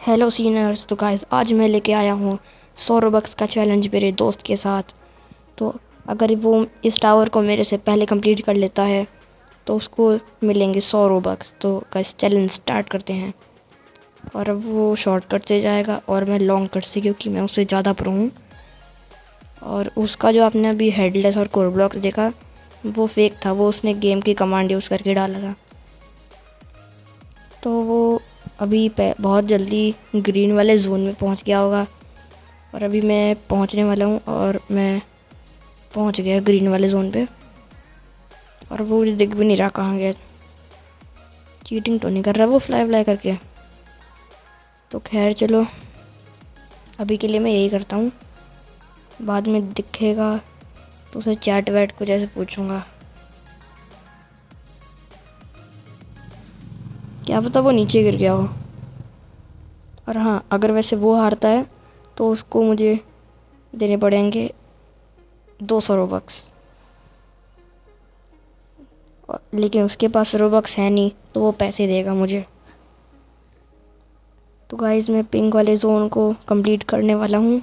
Hello seniors. तो guys आज मैं लेके आया हूँ 100 रोबक्स का चैलेंज मेरे दोस्त के साथ। तो अगर वो इस टावर को मेरे से पहले कंप्लीट कर लेता है तो उसको मिलेंगे 100 रोबक्स। तो गाइस चैलेंज स्टार्ट करते हैं। और अब वो शॉर्टकट से जाएगा और मैं लॉन्ग कट से, क्योंकि मैं उससे ज़्यादा प्रो हूँ। और उसका जो आपने अभी हेडलेस और कोर ब्लॉक देखा वो फेक था, वो उसने गेम की कमांड यूज़ करके डाला था। तो वो अभी बहुत जल्दी ग्रीन वाले जोन में पहुंच गया होगा। और अभी मैं पहुंचने वाला हूं और मैं पहुंच गया ग्रीन वाले जोन पे। और वो मुझे दिख भी नहीं रहा कहाँ गया। चीटिंग तो नहीं कर रहा वो फ्लाई फ्लाई करके। तो खैर चलो, अभी के लिए मैं यही करता हूँ। बाद में दिखेगा तो उसे चैट वैट कुछ ऐसे पूछूंगा, क्या पता वो नीचे गिर गया हो। और हाँ, अगर वैसे वो हारता है तो उसको मुझे देने पड़ेंगे 200 रोबक्स। लेकिन उसके पास रोबक्स है नहीं तो वो पैसे देगा मुझे। तो गाइस मैं पिंक वाले जोन को कंप्लीट करने वाला हूँ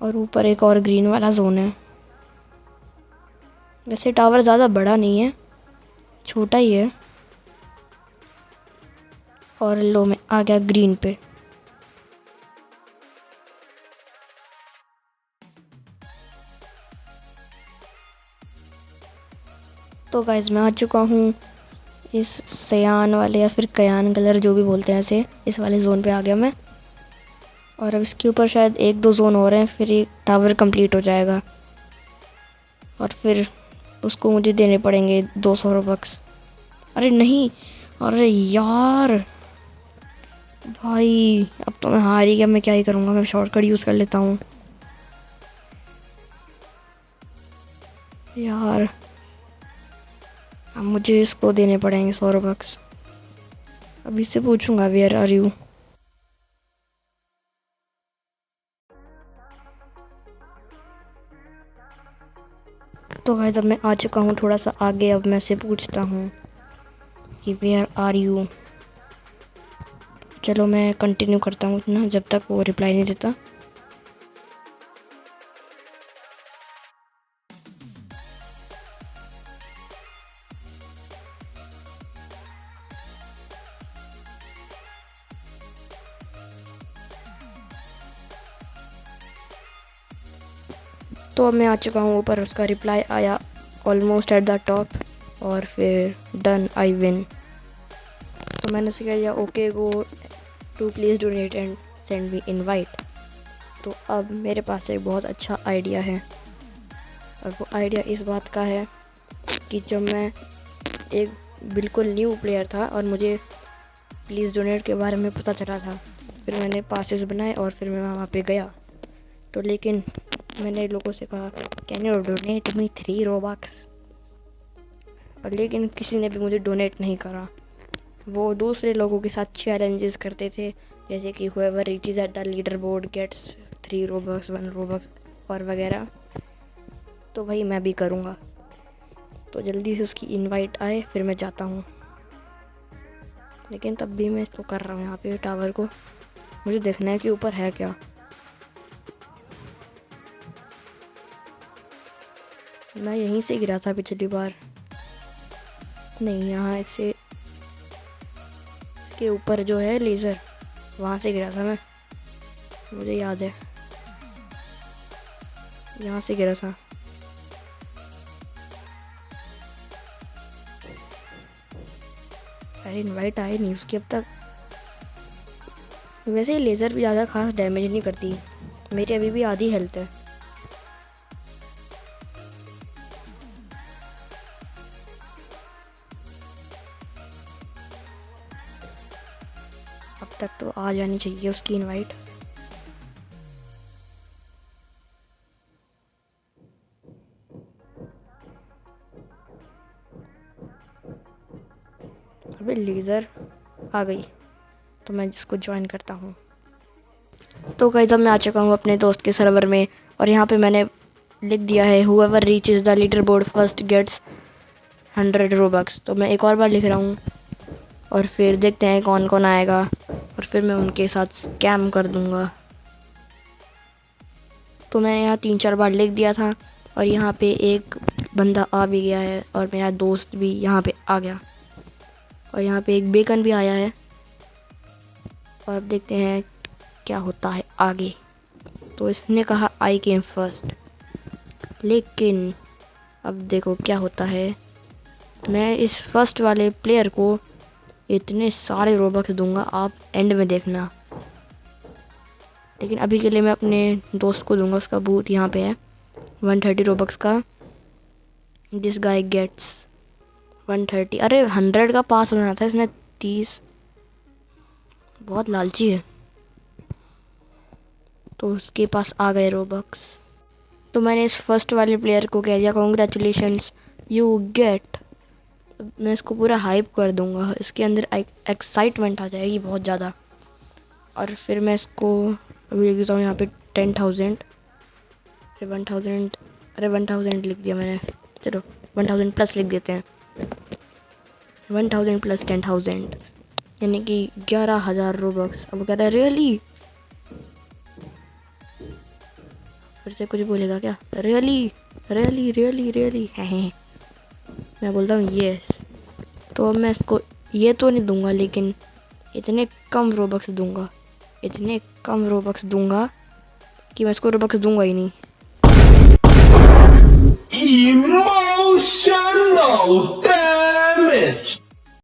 और ऊपर एक और ग्रीन वाला जोन है। वैसे टावर ज़्यादा बड़ा नहीं है, छोटा ही है। और लो मैं आ गया ग्रीन पे। तो गाइस मैं आ चुका हूँ इस सयान वाले या फिर कयान कलर जो भी बोलते हैं ऐसे, इस वाले जोन पे आ गया मैं। और अब इसके ऊपर शायद एक दो जोन हो रहे हैं, फिर एक टावर कंप्लीट हो जाएगा। और फिर उसको मुझे देने पड़ेंगे 200 रोबक्स। अरे नहीं, अरे यार भाई, अब तो मैं हार ही गया। मैं क्या ही करूँगा, मैं शॉर्टकट यूज़ कर लेता हूँ यार। अब मुझे इसको देने पड़ेंगे 100 रोबक्स। अब इससे पूछूंगा वेयर आर यू। तो गाइस अब मैं आ चुका हूँ थोड़ा सा आगे। अब मैं से पूछता हूँ कि वेयर आर यू। चलो मैं कंटिन्यू करता हूँ ना जब तक वो रिप्लाई नहीं देता। तो अब मैं आ चुका हूँ ऊपर, उसका रिप्लाई आया ऑलमोस्ट एट द टॉप और फिर डन आई विन। तो मैंने उसे कह दिया okay go to please donate and send me invite. तो अब मेरे पास एक बहुत अच्छा आइडिया है। और वो आइडिया इस बात का है कि जब मैं एक बिल्कुल न्यू प्लेयर था और मुझे प्लीज़ डोनेट के बारे में पता चला था, फिर मैंने पासेस बनाए और फिर मैं वहाँ पे गया। तो लेकिन मैंने लोगों से कहा can you donate me 3 Robux. और लेकिन किसी ने भी मुझे डोनेट नहीं करा। वो दूसरे लोगों के साथ चैलेंजेस करते थे, जैसे कि whoever reaches at the leader board gets 3 Robux 1 Robux और वगैरह। तो वही मैं भी करूँगा। तो जल्दी से उसकी इनवाइट आए फिर मैं जाता हूँ। लेकिन तब भी मैं इसको कर रहा हूँ यहाँ पे टावर को। मुझे देखना है कि ऊपर है क्या। मैं यहीं से गिरा था पिछली बार। नहीं, यहाँ से के ऊपर जो है लेज़र, वहाँ से गिरा था मैं, मुझे याद है। यहाँ से गिरा था। अरे इनवाइट आए नहीं उसकी अब तक। वैसे ही लेज़र भी ज़्यादा खास डैमेज नहीं करती, मेरी अभी भी आधी हेल्थ है। अब तक तो आ जानी चाहिए उसकी इनवाइट। अबे लेज़र आ गई तो मैं जिसको ज्वाइन करता हूँ। तो गाइस अब मैं आ चुका हूँ अपने दोस्त के सर्वर में और यहाँ पे मैंने लिख दिया है whoever reaches the leader board first gets 100 Robux. तो मैं एक और बार लिख रहा हूँ और फिर देखते हैं कौन कौन आएगा। और फिर मैं उनके साथ स्कैम कर दूँगा। तो मैंने यहाँ 3-4 बार लिख दिया था और यहाँ पे एक बंदा आ भी गया है और मेरा दोस्त भी यहाँ पे आ गया और यहाँ पे एक बेकन भी आया है। और अब देखते हैं क्या होता है आगे। तो इसने कहा आई केम फर्स्ट, लेकिन अब देखो क्या होता है। मैं इस फर्स्ट वाले प्लेयर को इतने सारे रोबक्स दूंगा, आप एंड में देखना। लेकिन अभी के लिए मैं अपने दोस्त को दूंगा, उसका बूथ यहाँ पे है 130 रोबक्स का। This guy gets 130। अरे 100 का पास बनाया था इसने 30। बहुत लालची है। तो उसके पास आ गए रोबक्स। तो मैंने इस फर्स्ट वाले प्लेयर को कह दिया कॉन्ग्रेचुलेशंस यू गेट। मैं इसको पूरा हाइप कर दूंगा, इसके अंदर एक्साइटमेंट आ जाएगी बहुत ज़्यादा। और फिर मैं इसको अभी लिख देता हूँ यहाँ पे 10,000। अरे 1,000, अरे 1,000 लिख दिया मैंने। चलो 1,000 प्लस लिख देते हैं। 1,000 प्लस 10,000 यानी कि 11,000 रोबक्स। अब कह रहा है रियली, फिर से कुछ बोलेगा क्या? रियली रियली रियली रियली है। मैं बोलता हूँ येस। तो अब मैं इसको ये तो नहीं दूंगा, लेकिन इतने कम रोबक्स दूंगा, इतने कम रोबक्स दूंगा कि मैं इसको रोबक्स दूंगा ही नहीं। Emotional damage.